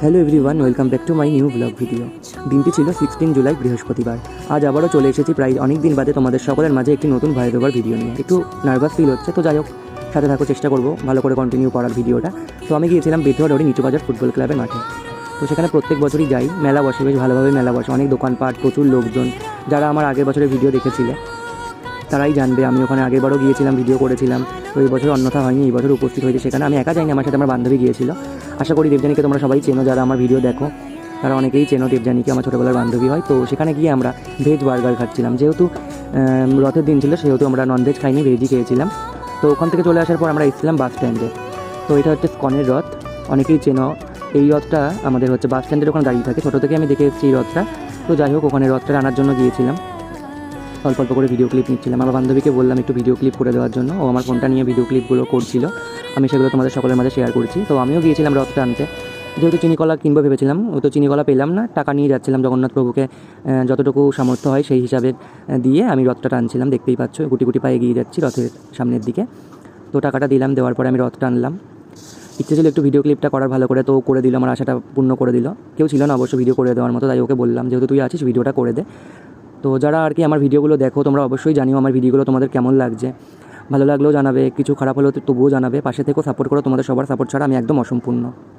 Hello everyone, welcome back to my new blog video. দিনটি ছিল 16 জুলাই, বৃহস্পতিবার। আজ আবারও চলে এসেছি প্রায় অনেক দিন বাদে তোমাদের সকলের মাঝে একটি নতুন ভয়েস ওভার ভিডিও নিয়ে। একটু নার্ভাস ফিল হচ্ছে, তো যাই হোক সাথে থাকো, চেষ্টা করবো ভালো করে কন্টিনিউ করার ভিডিওটা। তো আমি গিয়েছিলাম বেথুয়া রোডে নিচু বাজার ফুটবল ক্লাবের মাঠে। তো সেখানে প্রত্যেক বছরই যাই, মেলা বসে, বেশ ভালোভাবে মেলা বসে, অনেক দোকানপাট, প্রচুর লোকজন। যারা আমার আগের বছরের ভিডিও দেখেছিলে তারাই জানবে, আমি ওখানে আগেরবারও গিয়েছিলাম, ভিডিও করেছিলাম। তো এই বছর অন্যথা হয়নি, এই বছর উপস্থিত হয়েছে সেখানে। আমি একা যাইনি, আমার সাথে আমার বান্ধবী গিয়েছিল। আশা করি দেবযানীকে তোমরা সবাই চেনো, যারা আমার ভিডিও দেখো তারা অনেকেই চেনো দেবযানীকে, আমার ছোটোবেলার বান্ধবী হয়। তো সেখানে গিয়ে আমরা ভেজ বার্গার খাচ্ছিলাম, যেহেতু রথের দিন ছিল সেহেতু আমরা ননভেজ খাইনি, ভেজই খেয়েছিলাম। তো ওখান থেকে চলে আসার পর আমরা এসেছিলাম বাস স্ট্যান্ডে। তো এটা হচ্ছে স্কনের রথ, অনেকেই চেনো। এই রথটা আমাদের হচ্ছে বাস স্ট্যান্ডের ওখানে দাঁড়িয়ে থাকে, ছোটো থেকে আমি দেখে এসেছি এই রথটা। তো যাই হোক, ওখানে রথটা আনার জন্য গিয়েছিলাম, অল্প অল্প করে ভিডিও ক্লিপ নিচ্ছিলাম। আমার বান্ধবীকে বললাম একটু ভিডিও ক্লিপ করে দেওয়ার জন্য, ও আমার ফোনটা নিয়ে ভিডিও ক্লিপগুলো করছিল। আমি সেগুলো তোমাদের সকলের মাঝে শেয়ার করছি। তো আমিও গিয়েছিলাম রথটা আনতে, যেহেতু চিনিকলা কিনবো ভেবেছিলাম, ও তো চিনিকলা পেলাম না, টাকা নিয়ে যাচ্ছিলাম জগন্নাথ প্রভুকে যতটুকু সামর্থ্য হয় সেই হিসাবে দিয়ে আমি রথটা টানছিলাম। দেখতেই পাচ্ছ গুটি গুটি পায়ে এগিয়ে যাচ্ছি রথের সামনের দিকে। তো টাকাটা দিলাম, দেওয়ার পরে আমি রথটা আনলাম। ইচ্ছে ছিল একটু ভিডিও ক্লিপটা করার ভালো করে, তো করে দিল, আমার আশাটা পূর্ণ করে দিল। কেউ ছিল না অবশ্য ভিডিও করে দেওয়ার মতো, তাই ওকে বললাম যেহেতু তুই আছিস ভিডিওটা করে দে। তো যারা আর কি আমার ভিডিওগুলো দেখো তোমরা অবশ্যই জানিও আমার ভিডিওগুলো তোমাদের কেমন লাগছে। ভালো লাগলেও জানাবে, কিছু খারাপ হলেও তবুও জানাবে। পাশে থেকেও সাপোর্ট করো, তোমাদের সবার সাপোর্ট ছাড়া আমি একদম অসম্পূর্ণ।